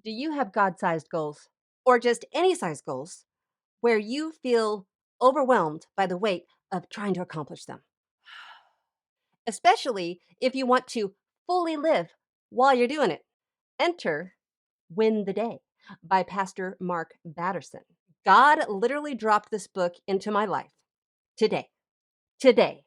Do you have God-sized goals or just any size goals where you feel overwhelmed by the weight of trying to accomplish them? Especially if you want to fully live while you're doing it. Enter Win the Day by Pastor Mark Batterson. God literally dropped this book into my life today. Today,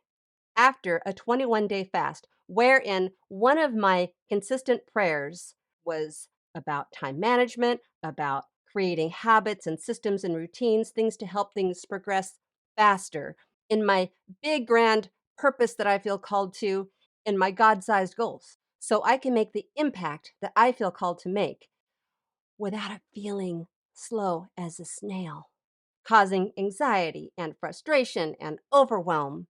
after a 21-day fast, wherein one of my consistent prayers was about time management, about creating habits and systems and routines, things to help things progress faster in my big, grand purpose that I feel called to, in my God sized goals, so I can make the impact that I feel called to make without it feeling slow as a snail, causing anxiety and frustration and overwhelm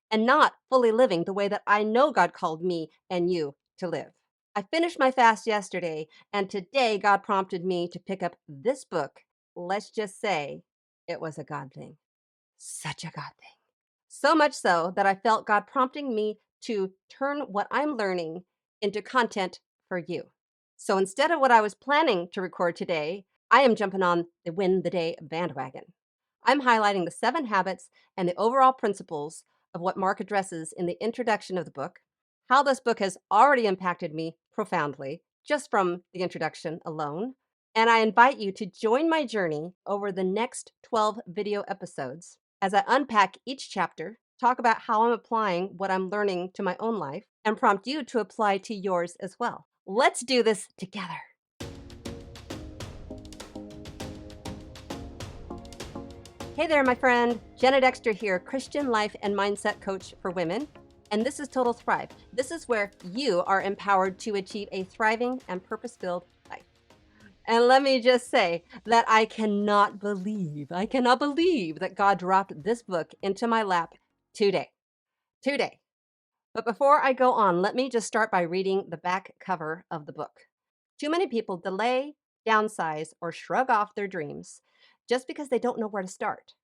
and not fully living the way that I know God called me and you to live. I finished my fast yesterday, and today God prompted me to pick up this book. Let's just say it was a God thing. Such a God thing. So much so that I felt God prompting me to turn what I'm learning into content for you. So instead of what I was planning to record today, I am jumping on the Win the Day bandwagon. I'm highlighting the 7 habits and the overall principles of what Mark addresses in the introduction of the book, how this book has already impacted me profoundly just from the introduction alone. And I invite you to join my journey over the next 12 video episodes as I unpack each chapter, talk about how I'm applying what I'm learning to my own life, and prompt you to apply to yours as well. Let's do this together. Hey there, my friend. Jenna Dexter here, Christian life and mindset coach for women. And this is Total Thrive. This is where you are empowered to achieve a thriving and purpose-filled life. And let me just say that I cannot believe that God dropped this book into my lap today. Today. But before I go on, let me just start by reading the back cover of the book. Too many people delay, downsize, or shrug off their dreams just because they don't know where to start.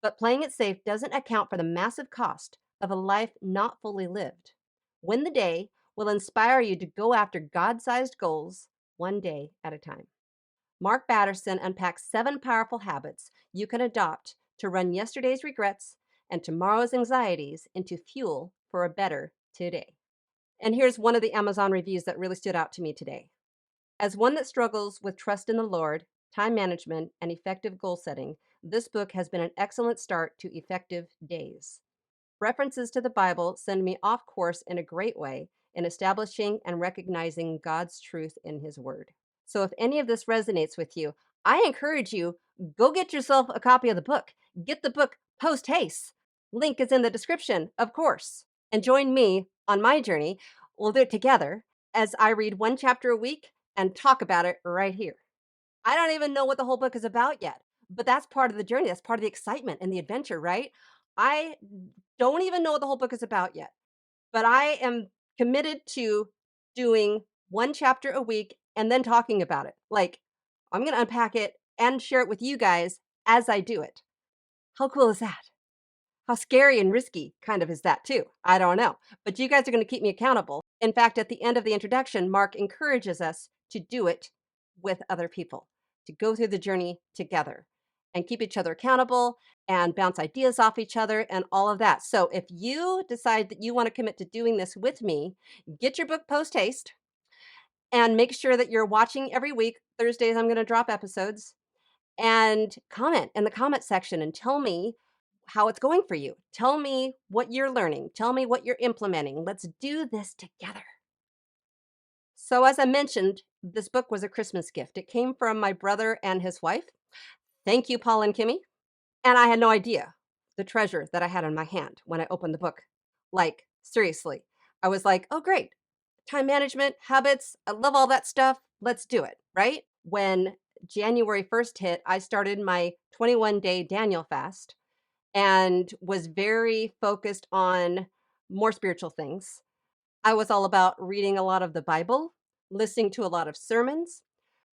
But playing it safe doesn't account for the massive cost of a life not fully lived. Win the Day will inspire you to go after God-sized goals one day at a time. Mark Batterson unpacks 7 powerful habits you can adopt to run yesterday's regrets and tomorrow's anxieties into fuel for a better today. And here's one of the Amazon reviews that really stood out to me today. As one that struggles with trust in the Lord, time management, and effective goal setting, this book has been an excellent start to effective days. References to the Bible send me off course in a great way in establishing and recognizing God's truth in His Word. So if any of this resonates with you, I encourage you, go get yourself a copy of the book. Get the book post haste. Link is in the description, of course. And join me on my journey. We'll do it together as I read 1 chapter a week and talk about it right here. I don't even know what the whole book is about yet, but that's part of the journey. That's part of the excitement and the adventure, right? I don't even know what the whole book is about yet, but I am committed to doing 1 chapter a week and then talking about it. Like, I'm going to unpack it and share it with you guys as I do it. How cool is that? How scary and risky kind of is that too? I don't know. But you guys are going to keep me accountable. In fact, at the end of the introduction, Mark encourages us to do it with other people, to go through the journey together and keep each other accountable and bounce ideas off each other and all of that. So if you decide that you want to commit to doing this with me, get your book post haste and make sure that you're watching every week. Thursdays, I'm going to drop episodes, and comment in the comment section and tell me how it's going for you. Tell me what you're learning. Tell me what you're implementing. Let's do this together. So, as I mentioned, this book was a Christmas gift. It came from my brother and his wife. Thank you, Paul and Kimmy. And I had no idea the treasure that I had in my hand when I opened the book. Like, seriously, I was like, oh, great. Time management, habits, I love all that stuff. Let's do it, right? When January 1st hit, I started my 21-day Daniel fast and was very focused on more spiritual things. I was all about reading a lot of the Bible, listening to a lot of sermons.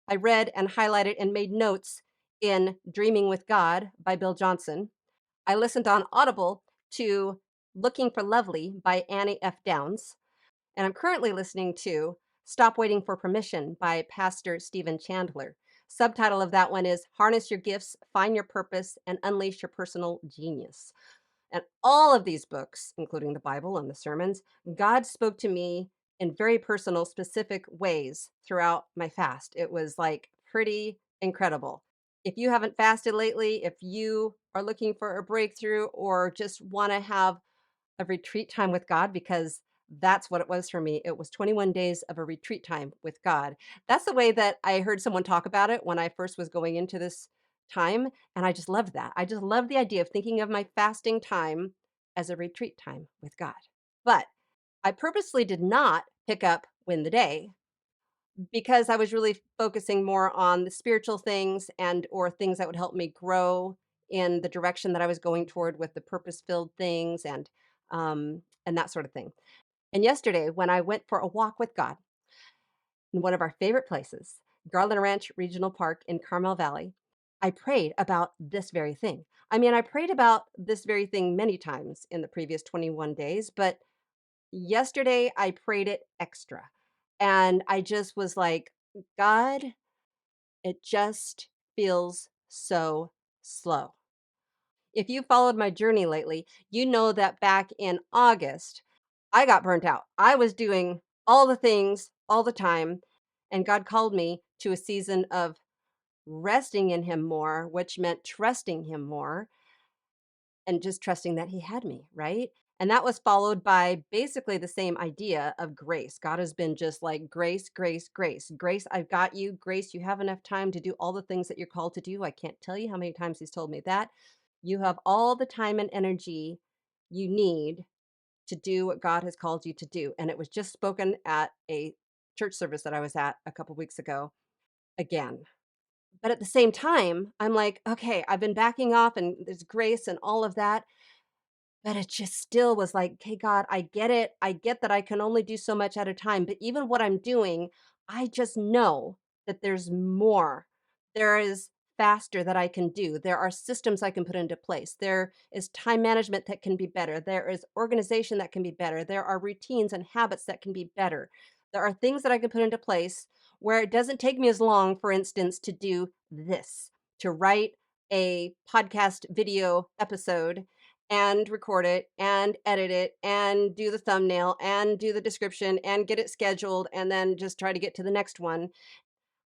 I read and highlighted and made notes in Dreaming with God by Bill Johnson. I listened on Audible to Looking for Lovely by Annie F. Downs. And I'm currently listening to Stop Waiting for Permission by Pastor Stephen Chandler. Subtitle of that one is Harness Your Gifts, Find Your Purpose, and Unleash Your Personal Genius. And all of these books, including the Bible and the sermons, God spoke to me in very personal, specific ways throughout my fast. It was like pretty incredible. If you haven't fasted lately, if you are looking for a breakthrough or just want to have a retreat time with God, because that's what it was for me. It was 21 days of a retreat time with God. That's the way that I heard someone talk about it when I first was going into this time. And I just loved that. I just love the idea of thinking of my fasting time as a retreat time with God. But I purposely did not pick up Win the Day because I was really focusing more on the spiritual things and or things that would help me grow in the direction that I was going toward with the purpose-filled things and that sort of thing. And yesterday, when I went for a walk with God in one of our favorite places, Garland Ranch Regional Park in Carmel Valley, I prayed about this very thing. I mean, I prayed about this very thing many times in the previous 21 days, but yesterday I prayed it extra. And I just was like, God, it just feels so slow. If you followed my journey lately, you know that back in August, I got burnt out. I was doing all the things all the time, and God called me to a season of resting in Him more, which meant trusting Him more and just trusting that He had me, right? And that was followed by basically the same idea of grace. God has been just like grace, grace, grace. Grace, I've got you. Grace, you have enough time to do all the things that you're called to do. I can't tell you how many times He's told me that. You have all the time and energy you need to do what God has called you to do. And it was just spoken at a church service that I was at a couple weeks ago again. But at the same time, I'm like, okay, I've been backing off and there's grace and all of that. But it just still was like, "Okay, God, I get it. I get that I can only do so much at a time, but even what I'm doing, I just know that there's more. There is faster that I can do. There are systems I can put into place. There is time management that can be better. There is organization that can be better. There are routines and habits that can be better. There are things that I can put into place where it doesn't take me as long, for instance, to do this, to write a podcast video episode and record it and edit it and do the thumbnail and do the description and get it scheduled and then just try to get to the next one.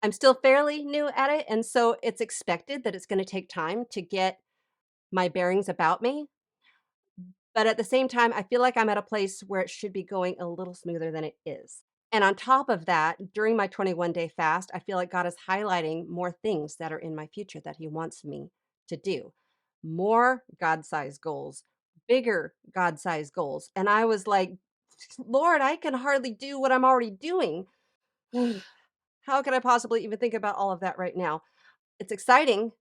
I'm still fairly new at it. And so it's expected that it's going to take time to get my bearings about me. But at the same time, I feel like I'm at a place where it should be going a little smoother than it is. And on top of that, during my 21-day fast, I feel like God is highlighting more things that are in my future that He wants me to do. More God sized goals, bigger God sized goals. And I was like, Lord, I can hardly do what I'm already doing. How could I possibly even think about all of that right now? It's exciting,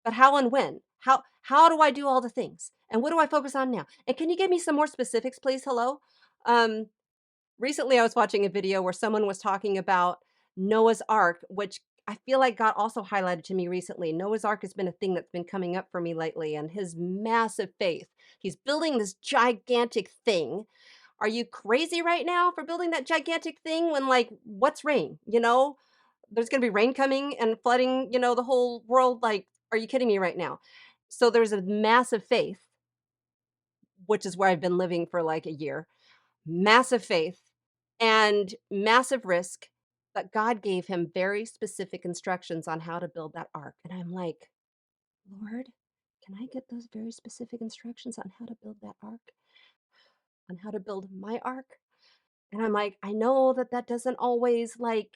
but how and when? How do I do all the things? And what do I focus on now? And can you give me some more specifics, please? Hello? Um, Recently I was watching a video where someone was talking about Noah's Ark, which I feel like God also highlighted to me recently. Noah's Ark has been a thing that's been coming up for me lately, and his massive faith. He's building this gigantic thing. Are you crazy right now for building that gigantic thing when, like, what's rain? There's going to be rain coming and flooding, the whole world. Like, are you kidding me right now? So there's a massive faith, which is where I've been living for like a year, massive faith and massive risk. But God gave him very specific instructions on how to build that ark. And I'm like, Lord, can I get those very specific instructions on how to build that ark? On how to build my ark? And I'm like, I know that that doesn't always like,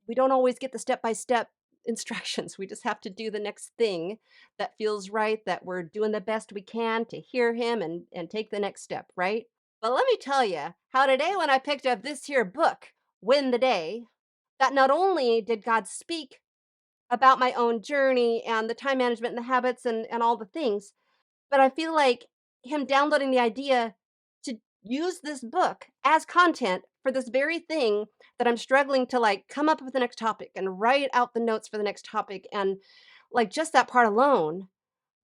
we don't always get the step by step instructions. We just have to do the next thing that feels right, that we're doing the best we can to hear him and take the next step, right? But let me tell you how today, when I picked up this here book, Win the Day, that not only did God speak about my own journey and the time management and the habits and all the things, but I feel like him downloading the idea to use this book as content for this very thing that I'm struggling to like come up with the next topic and write out the notes for the next topic. And like just that part alone,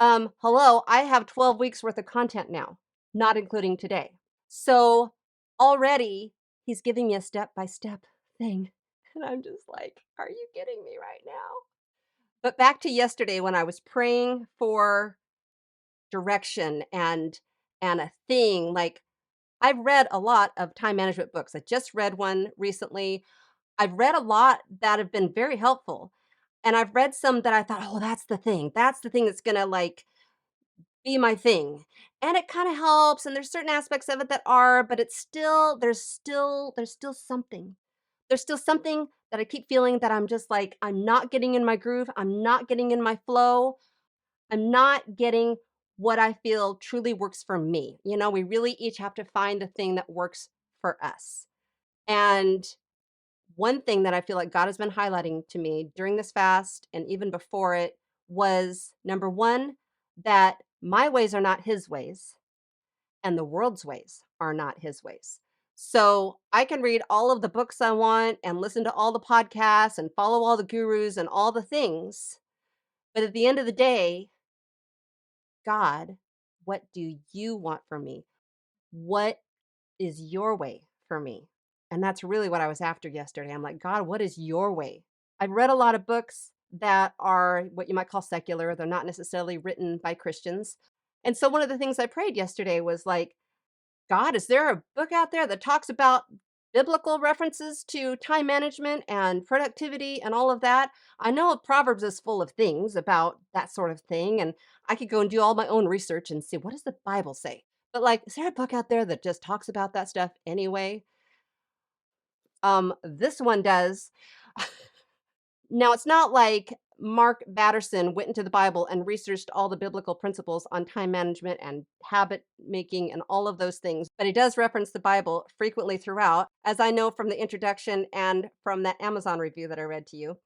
hello, I have 12 weeks worth of content now, not including today. So already he's giving me a step by step thing And I'm just like, are you kidding me right now? But back to yesterday when I was praying for direction and a thing, like I've read a lot of time management books. I just read one recently. I've read a lot that have been very helpful. And I've read some that I thought, "Oh, that's the thing. That's the thing that's gonna, like, be my thing." And it kinda helps, and there's certain aspects of it that are, but it's still there's still something. There's still something that I keep feeling that I'm just like, I'm not getting in my groove, I'm not getting in my flow, I'm not getting what I feel truly works for me. We really each have to find the thing that works for us. And one thing that I feel like God has been highlighting to me during this fast and even before it was number one, that my ways are not his ways and the world's ways are not his ways. So I can read all of the books I want and listen to all the podcasts and follow all the gurus and all the things. But at the end of the day, God, what do you want from me? What is your way for me? And that's really what I was after yesterday. I'm like, God, what is your way? I've read a lot of books that are what you might call secular. They're not necessarily written by Christians. And so one of the things I prayed yesterday was like, God, is there a book out there that talks about biblical references to time management and productivity and all of that? I know Proverbs is full of things about that sort of thing, and I could go and do all my own research and see what does the Bible say. But like, is there a book out there that just talks about that stuff anyway? This one does. Now, it's not like Mark Batterson went into the Bible and researched all the biblical principles on time management and habit making and all of those things, but he does reference the Bible frequently throughout, as I know from the introduction and from that Amazon review that I read to you.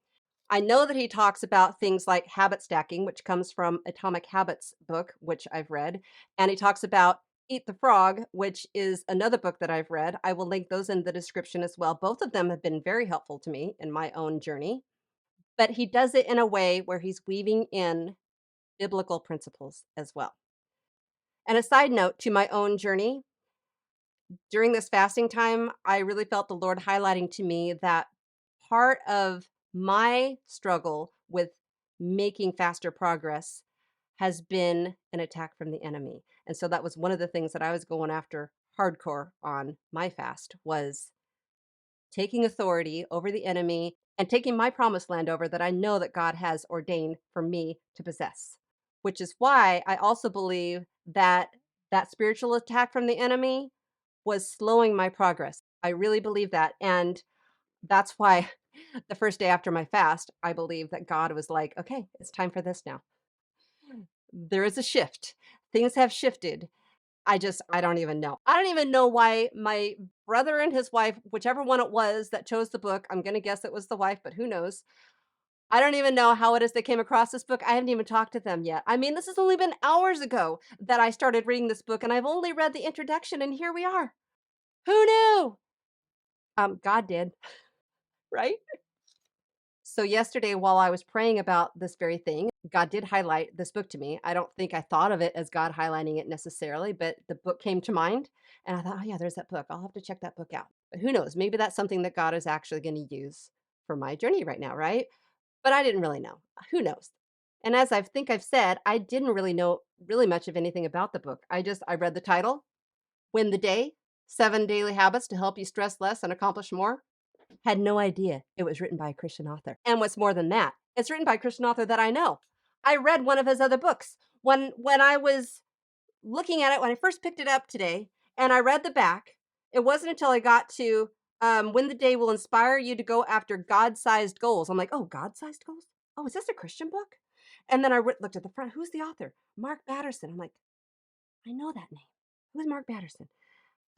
I know that he talks about things like habit stacking, which comes from Atomic Habits book, which I've read, and he talks about Eat the Frog, which is another book that I've read. I will link those in the description as well. Both of them have been very helpful to me in my own journey, but he does it in a way where he's weaving in biblical principles as well. And a side note to my own journey, during this fasting time, I really felt the Lord highlighting to me that part of my struggle with making faster progress has been an attack from the enemy. And so that was one of the things that I was going after hardcore on my fast was taking authority over the enemy and taking my promised land over that I know that God has ordained for me to possess. Which is why I also believe that that spiritual attack from the enemy was slowing my progress. I really believe that. And that's why the first day after my fast, I believe that God was like, okay, it's time for this now. There is a shift. Things have shifted. I don't even know. I don't even know why my brother and his wife, whichever one it was that chose the book, I'm gonna guess it was the wife, but who knows? I don't even know how it is they came across this book. I haven't even talked to them yet. I mean, this has only been hours ago that I started reading this book, and I've only read the introduction, and here we are. Who knew? God did, right? So yesterday, while I was praying about this very thing, God did highlight this book to me. I don't think I thought of it as God highlighting it necessarily, but the book came to mind. And I thought, oh, yeah, there's that book. I'll have to check that book out. But who knows? Maybe that's something that God is actually going to use for my journey right now, right? But I didn't really know. Who knows? And as I think I've said, I didn't really know really much of anything about the book. I read the title, Win the Day, 7 Daily Habits to Help You Stress Less and Accomplish More. Had no idea it was written by a Christian author. And what's more than that, it's written by a Christian author that I know. I read one of his other books. When I was looking at it, when I first picked it up today and I read the back, it wasn't until I got to When the Day Will Inspire You to Go After God-Sized Goals. I'm like, oh, God-Sized goals? Oh, is this a Christian book? And then looked at the front. Who's the author? Mark Batterson. I'm like, I know that name. Who's Mark Batterson?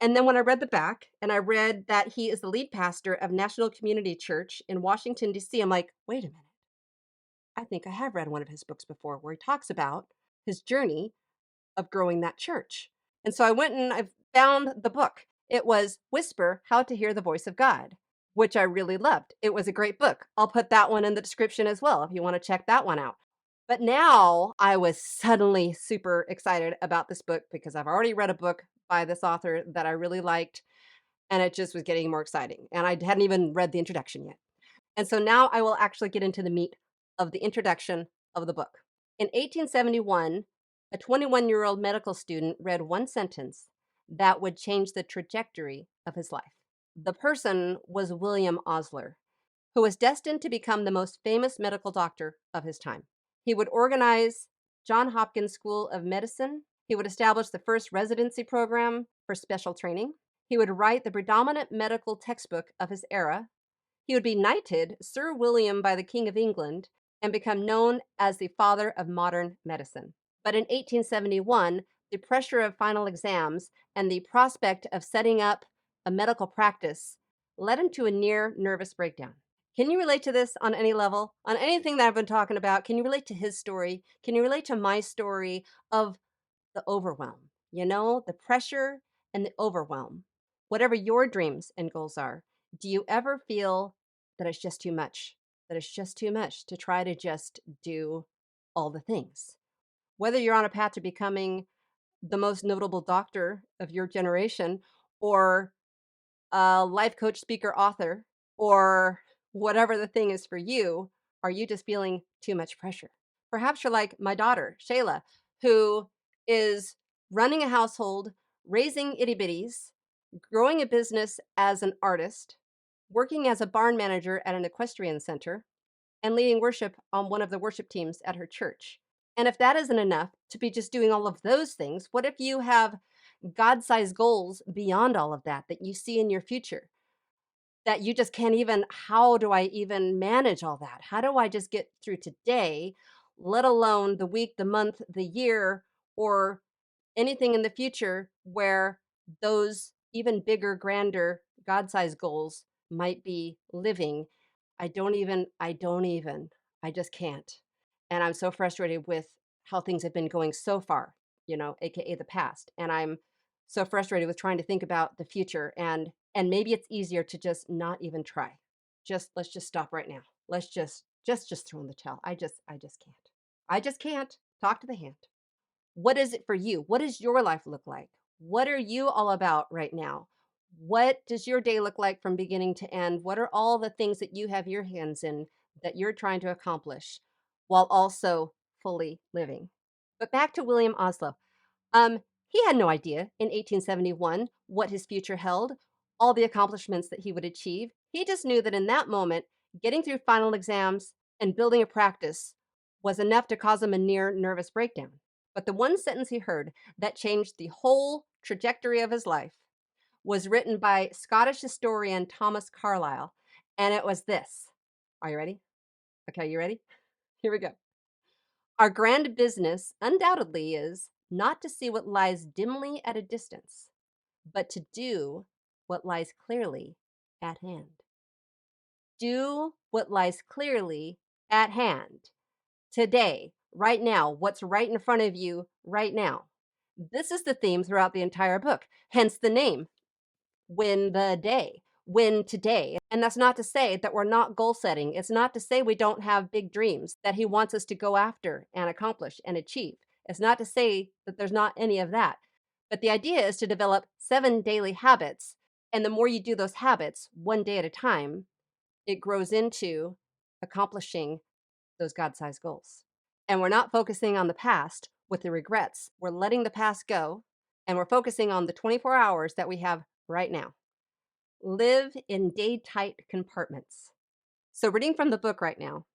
And then when I read the back and I read that he is the lead pastor of National Community Church in Washington, D.C., I'm like, wait a minute. I think I have read one of his books before where he talks about his journey of growing that church. And so I went and I found the book. It was Whisper How to Hear the Voice of God, which I really loved. It was a great book. I'll put that one in the description as well if you want to check that one out. But now I was suddenly super excited about this book because I've already read a book by this author that I really liked, and it just was getting more exciting. And I hadn't even read the introduction yet. And so now I will actually get into the meat of the introduction of the book. In 1871, a 21-year-old medical student read one sentence that would change the trajectory of his life. The person was William Osler, who was destined to become the most famous medical doctor of his time. He would organize John Hopkins School of Medicine. He would establish the first residency program for special training. He would write the predominant medical textbook of his era. He would be knighted Sir William by the King of England and become known as the father of modern medicine. But in 1871, the pressure of final exams and the prospect of setting up a medical practice led him to a near nervous breakdown. Can you relate to this on any level? On anything that I've been talking about? Can you relate to his story? Can you relate to my story of the overwhelm? You know, the pressure and the overwhelm. Whatever your dreams and goals are, do you ever feel that it's just too much? That it's just too much to try to just do all the things? Whether you're on a path to becoming the most notable doctor of your generation, or a life coach, speaker, author, or whatever the thing is for you, are you just feeling too much pressure? Perhaps you're like my daughter, Shayla, who is running a household, raising itty bitties, growing a business as an artist, working as a barn manager at an equestrian center, and leading worship on one of the worship teams at her church. And if that isn't enough to be just doing all of those things, what if you have God sized goals beyond all of that that you see in your future? That you just can't even, how do I even manage all that? How do I just get through today, let alone the week, the month, the year, or anything in the future where those even bigger, grander, God sized goals might be living? I just can't. And I'm so frustrated with how things have been going so far, AKA the past. And I'm so frustrated with trying to think about the future, and maybe it's easier to just not even try. Just let's just stop right now. Let's just throw in the towel. I just can't. I just can't. Talk to the hand. What is it for you? What does your life look like? What are you all about right now? What does your day look like from beginning to end? What are all the things that you have your hands in that you're trying to accomplish while also fully living? But back to William Oslo. He had no idea in 1871 what his future held, all the accomplishments that he would achieve. He just knew that in that moment, getting through final exams and building a practice was enough to cause him a near nervous breakdown. But the one sentence he heard that changed the whole trajectory of his life was written by Scottish historian Thomas Carlyle, and it was this. Are you ready? Okay, you ready? Here we go. Our grand business undoubtedly is not to see what lies dimly at a distance, but to do what lies clearly at hand. Do what lies clearly at hand. Today, right now, what's right in front of you right now. This is the theme throughout the entire book, hence the name, Win the Day, Win Today. And that's not to say that we're not goal setting. It's not to say we don't have big dreams that he wants us to go after and accomplish and achieve. It's not to say that there's not any of that. But the idea is to develop 7 daily habits. And the more you do those habits, one day at a time, it grows into accomplishing those God sized goals. And we're not focusing on the past with the regrets. We're letting the past go, and we're focusing on the 24 hours that we have right now. Live in day tight compartments. So, reading from the book right now,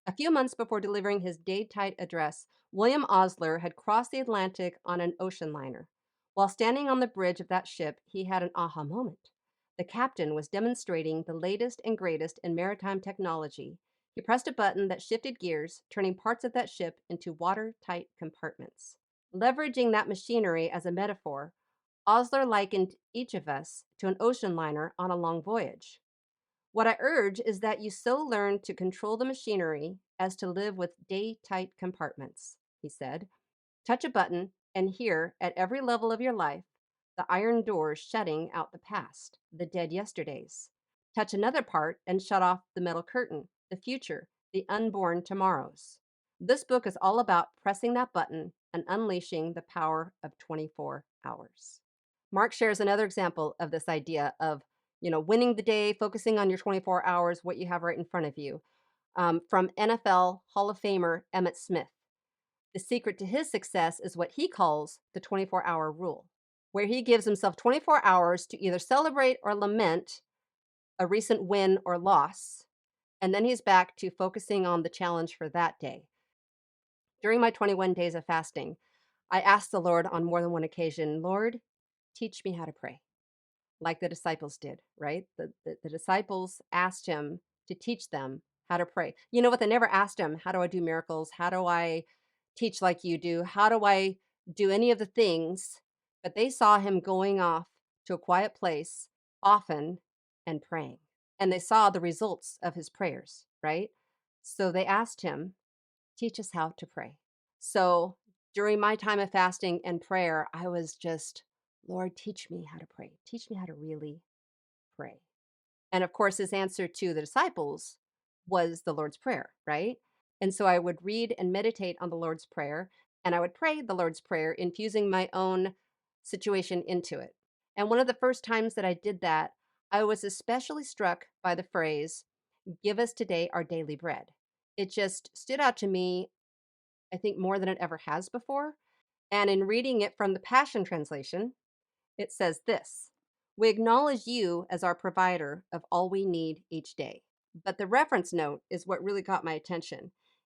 a few months before delivering his day tight address, William Osler had crossed the Atlantic on an ocean liner. While standing on the bridge of that ship, he had an aha moment. The captain was demonstrating the latest and greatest in maritime technology. He pressed a button that shifted gears, turning parts of that ship into watertight compartments. Leveraging that machinery as a metaphor, Osler likened each of us to an ocean liner on a long voyage. What I urge is that you so learn to control the machinery as to live with day-tight compartments, he said. Touch a button, and here, at every level of your life, the iron doors shutting out the past, the dead yesterdays. Touch another part and shut off the metal curtain, the future, the unborn tomorrows. This book is all about pressing that button and unleashing the power of 24 hours. Mark shares another example of this idea of winning the day, focusing on your 24 hours, what you have right in front of you. From NFL Hall of Famer Emmitt Smith. The secret to his success is what he calls the 24-hour rule, where he gives himself 24 hours to either celebrate or lament a recent win or loss, and then he's back to focusing on the challenge for that day. During my 21 days of fasting, I asked the Lord on more than one occasion, Lord, teach me how to pray, like the disciples did, right? The disciples asked him to teach them how to pray. You know what? They never asked him, how do I do miracles? How do I teach like you do? How do I do any of the things? But they saw him going off to a quiet place often and praying. And they saw the results of his prayers, right? So they asked him, teach us how to pray. So during my time of fasting and prayer, I was just, Lord, teach me how to pray. Teach me how to really pray. And of course, his answer to the disciples was the Lord's Prayer, right? And so I would read and meditate on the Lord's Prayer, and I would pray the Lord's Prayer, infusing my own situation into it. And one of the first times that I did that, I was especially struck by the phrase, give us today our daily bread. It just stood out to me, I think, more than it ever has before. And in reading it from the Passion Translation, it says this: we acknowledge you as our provider of all we need each day. But the reference note is what really got my attention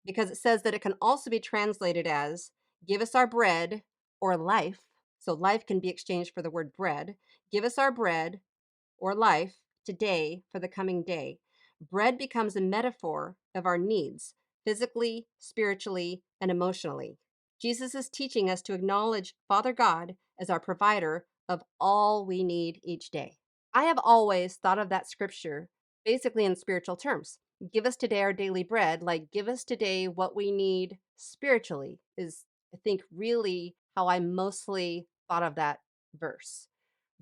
because it says that it can also be translated as give us our bread or life. So life can be exchanged for the word bread. Give us our bread or life today for the coming day. Bread becomes a metaphor of our needs, physically, spiritually, and emotionally. Jesus is teaching us to acknowledge Father God as our provider of all we need each day. I have always thought of that scripture basically in spiritual terms. Give us today our daily bread, like give us today what we need spiritually, is I think really how I mostly thought of that verse.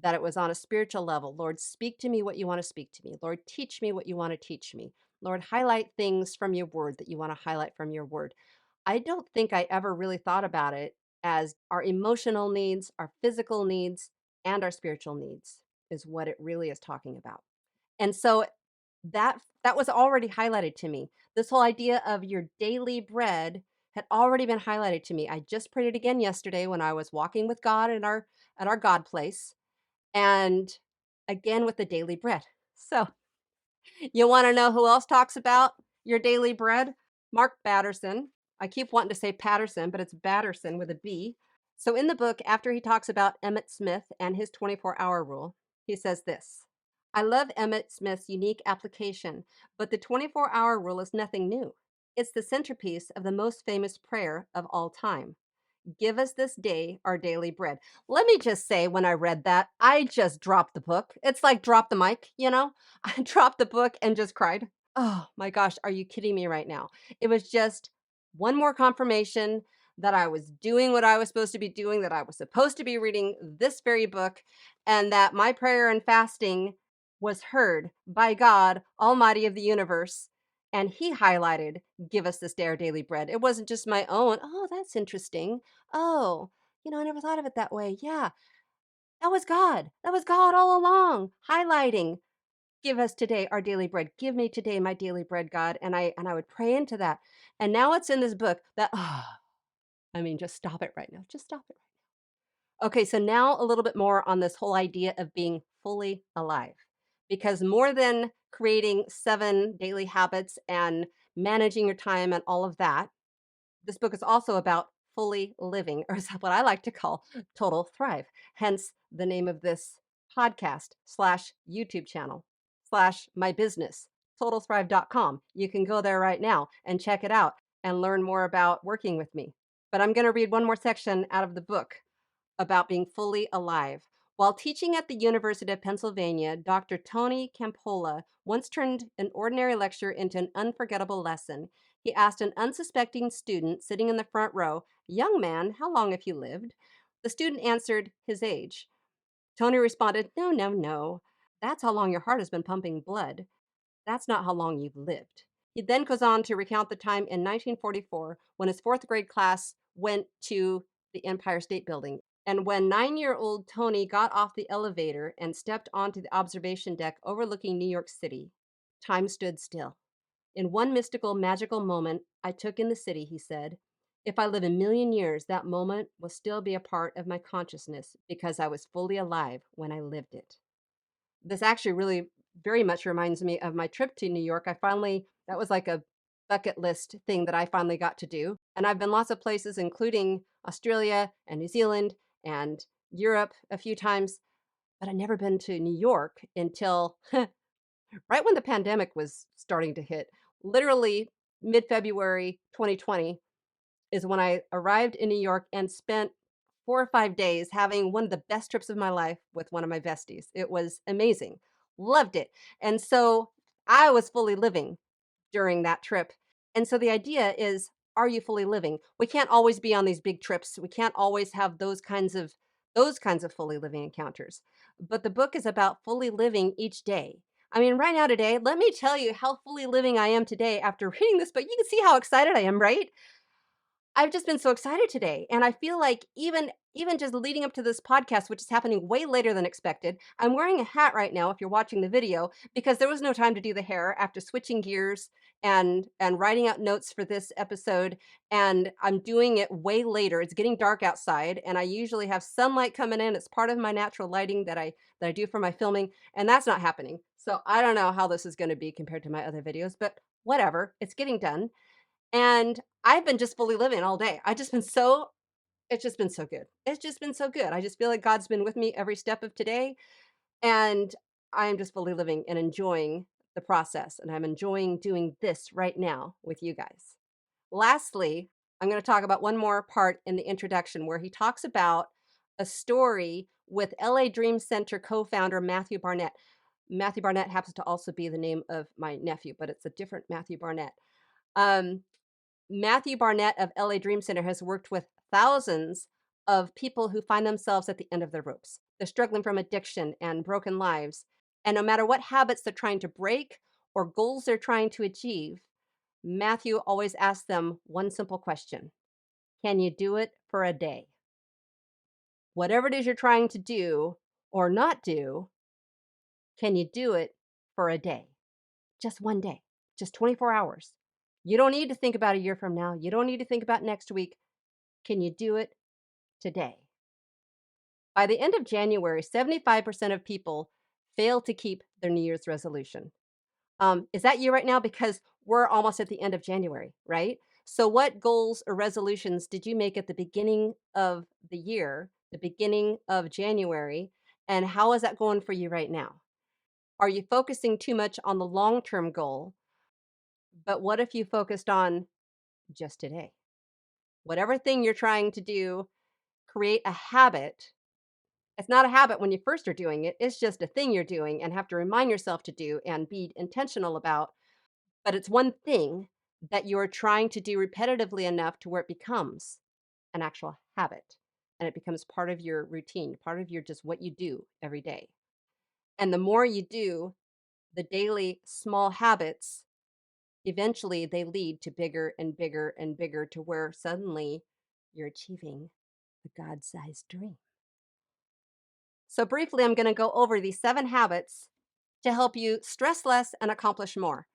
That it was on a spiritual level. Lord, speak to me what you want to speak to me. Lord, teach me what you want to teach me. Lord, highlight things from your word that you want to highlight from your word. I don't think I ever really thought about it as our emotional needs, our physical needs, and our spiritual needs is what it really is talking about. And so that was already highlighted to me. This whole idea of your daily bread had already been highlighted to me. I just prayed it again yesterday when I was walking with God in our at our God place, and again with the daily bread. So, you want to know who else talks about your daily bread? Mark Batterson. I keep wanting to say Patterson, but it's Batterson with a B. So, in the book, after he talks about Emmitt Smith and his 24-hour rule, he says this: I love Emmitt Smith's unique application, but the 24-hour rule is nothing new. It's the centerpiece of the most famous prayer of all time. Give us this day our daily bread. Let me just say, when I read that, I just dropped the book. It's like drop the mic, you know? I dropped the book and just cried. Oh my gosh, are you kidding me right now? It was just one more confirmation that I was doing what I was supposed to be doing, that I was supposed to be reading this very book, and that my prayer and fasting was heard by God, Almighty of the universe. And he highlighted, give us this day our daily bread. It wasn't just my own, oh, that's interesting. Oh, I never thought of it that way. Yeah, that was God. That was God all along, highlighting, give us today our daily bread. Give me today my daily bread, God. And I would pray into that. And now it's in this book that, just stop it right now. Just stop it. Okay, so now a little bit more on this whole idea of being fully alive. Because more than creating 7 daily habits and managing your time and all of that, this book is also about fully living, or is what I like to call total thrive. Hence the name of this podcast / YouTube channel / my business, totalthrive.com. You can go there right now and check it out and learn more about working with me. But I'm going to read one more section out of the book about being fully alive. While teaching at the University of Pennsylvania, Dr. Tony Campola once turned an ordinary lecture into an unforgettable lesson. He asked an unsuspecting student sitting in the front row, "Young man, how long have you lived?" The student answered his age. Tony responded, "No, no, no. That's how long your heart has been pumping blood. That's not how long you've lived." He then goes on to recount the time in 1944 when his 4th grade class went to the Empire State Building. And when 9-year-old Tony got off the elevator and stepped onto the observation deck overlooking New York City, time stood still. In one mystical, magical moment I took in the city, he said, if I live a million years, that moment will still be a part of my consciousness because I was fully alive when I lived it. This actually really very much reminds me of my trip to New York. That was like a bucket list thing that I finally got to do. And I've been lots of places, including Australia and New Zealand and Europe a few times, but I've never been to New York until right when the pandemic was starting to hit. Literally mid February 2020 is when I arrived in New York and spent 4 or 5 days having one of the best trips of my life with one of my besties. It was amazing. Loved it. And so I was fully living during that trip. And so the idea is, are you fully living? We can't always be on these big trips. We can't always have those kinds of fully living encounters. But the book is about fully living each day. I mean, right now today, let me tell you how fully living I am today after reading this book. You can see how excited I am, right? I've just been so excited today, and I feel like even just leading up to this podcast, which is happening way later than expected, I'm wearing a hat right now if you're watching the video, because there was no time to do the hair after switching gears and writing out notes for this episode, and I'm doing it way later. It's getting dark outside, and I usually have sunlight coming in. It's part of my natural lighting that I do for my filming, and that's not happening. So I don't know how this is going to be compared to my other videos, but whatever. It's getting done. And I've been just fully living all day. It's just been so good. It's just been so good. I just feel like God's been with me every step of today. And I'm just fully living and enjoying the process. And I'm enjoying doing this right now with you guys. Lastly, I'm going to talk about one more part in the introduction where he talks about a story with LA Dream Center co founder Matthew Barnett. Matthew Barnett happens to also be the name of my nephew, but it's a different Matthew Barnett. Um, Matthew Barnett of LA Dream Center has worked with thousands of people who find themselves at the end of their ropes. They're struggling from addiction and broken lives. And no matter what habits they're trying to break or goals they're trying to achieve, Matthew always asks them one simple question: can you do it for a day? Whatever it is you're trying to do or not do, can you do it for a day? Just one day, just 24 hours. You don't need to think about a year from now. You don't need to think about next week. Can you do it today? By the end of January, 75% of people fail to keep their New Year's resolution. Is that you right now? Because we're almost at the end of January, right? So, what goals or resolutions did you make at the beginning of the year, the beginning of January? And how is that going for you right now? Are you focusing too much on the long term goal? But what if you focused on just today? Whatever thing you're trying to do, create a habit. It's not a habit when you first are doing it. It's just a thing you're doing and have to remind yourself to do and be intentional about. But it's one thing that you're trying to do repetitively enough to where it becomes an actual habit and it becomes part of your routine, part of your just what you do every day. And the more you do the daily small habits, eventually they lead to bigger and bigger and bigger to where suddenly you're achieving the God sized dream. So, briefly, I'm going to go over these 7 habits to help you stress less and accomplish more.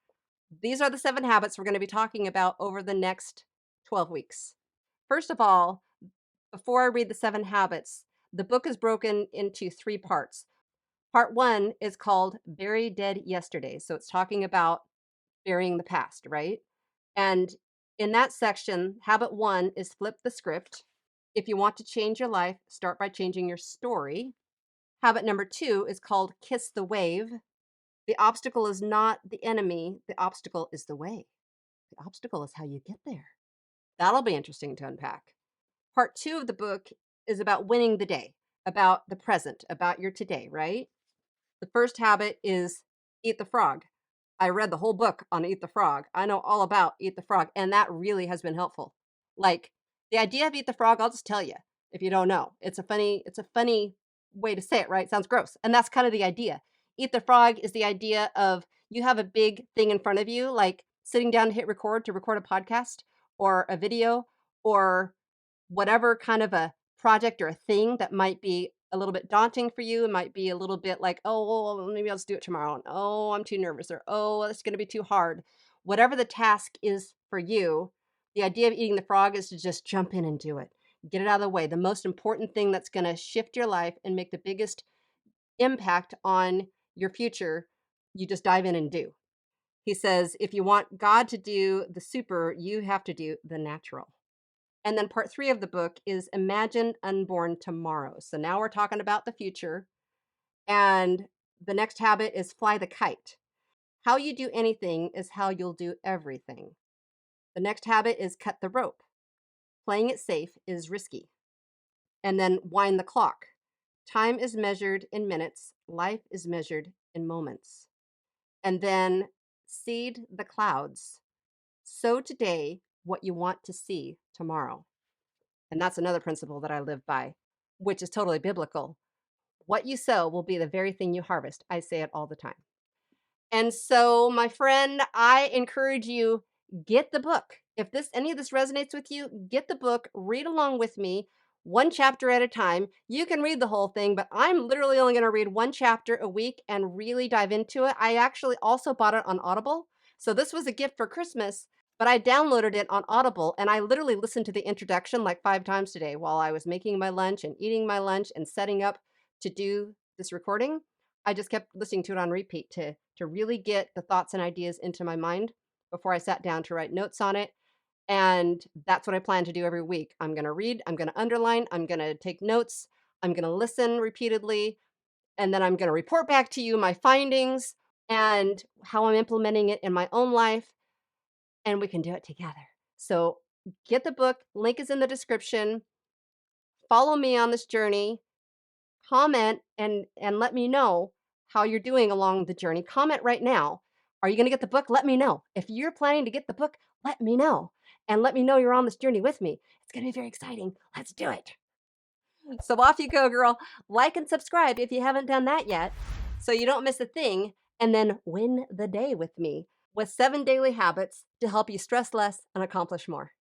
These are the 7 habits we're going to be talking about over the next 12 weeks. First of all, before I read the 7 habits, the book is broken into 3 parts. Part 1 is called Bury Dead Yesterday. So, it's talking about burying the past, right? And in that section, habit 1 is flip the script. If you want to change your life, start by changing your story. Habit number 2 is called Kiss the Wave. The obstacle is not the enemy, the obstacle is the way. The obstacle is how you get there. That'll be interesting to unpack. Part 2 of the book is about winning the day, about the present, about your today, right? The first habit is eat the frog. I read the whole book on Eat the Frog. I know all about Eat the Frog, and that really has been helpful. Like the idea of Eat the Frog, I'll just tell you if you don't know. It's a funny way to say it, right? It sounds gross. And that's kind of the idea. Eat the Frog is the idea of you have a big thing in front of you, like sitting down to hit record to record a podcast or a video or whatever kind of a project or a thing that might be a little bit daunting for you. It might be a little bit like, oh, well, maybe I'll just do it tomorrow. And, oh, I'm too nervous, or oh, it's going to be too hard. Whatever the task is for you, the idea of eating the frog is to just jump in and do it. Get it out of the way. The most important thing that's going to shift your life and make the biggest impact on your future, you just dive in and do. He says, if you want God to do the super, you have to do the natural. And then part 3 of the book is Imagine Unborn Tomorrow. So now we're talking about the future. And the next habit is fly the kite. How you do anything is how you'll do everything. The next habit is cut the rope. Playing it safe is risky. And then wind the clock. Time is measured in minutes. Life is measured in moments. And then seed the clouds. Sow today what you want to see tomorrow. And that's another principle that I live by, which is totally biblical. What you sow will be the very thing you harvest. I say it all the time. And so, my friend, I encourage you, get the book. If any of this resonates with you, get the book, read along with me, one chapter at a time. You can read the whole thing, but I'm literally only going to read one chapter a week and really dive into it. I actually also bought it on Audible. So this was a gift for Christmas, but I downloaded it on Audible and I literally listened to the introduction like 5 times today while I was making my lunch and eating my lunch and setting up to do this recording. I just kept listening to it on repeat to really get the thoughts and ideas into my mind before I sat down to write notes on it. And that's what I plan to do every week. I'm going to read, I'm going to underline, I'm going to take notes, I'm going to listen repeatedly, and then I'm going to report back to you my findings and how I'm implementing it in my own life. And we can do it together. So get the book, link is in the description. Follow me on this journey. Comment and let me know how you're doing along the journey. Comment right now. Are you going to get the book? Let me know. If you're planning to get the book, let me know. And let me know you're on this journey with me. It's going to be very exciting. Let's do it. So off you go, girl. Like and subscribe if you haven't done that yet so you don't miss a thing. And then win the day with me with 7 daily habits to help you stress less and accomplish more.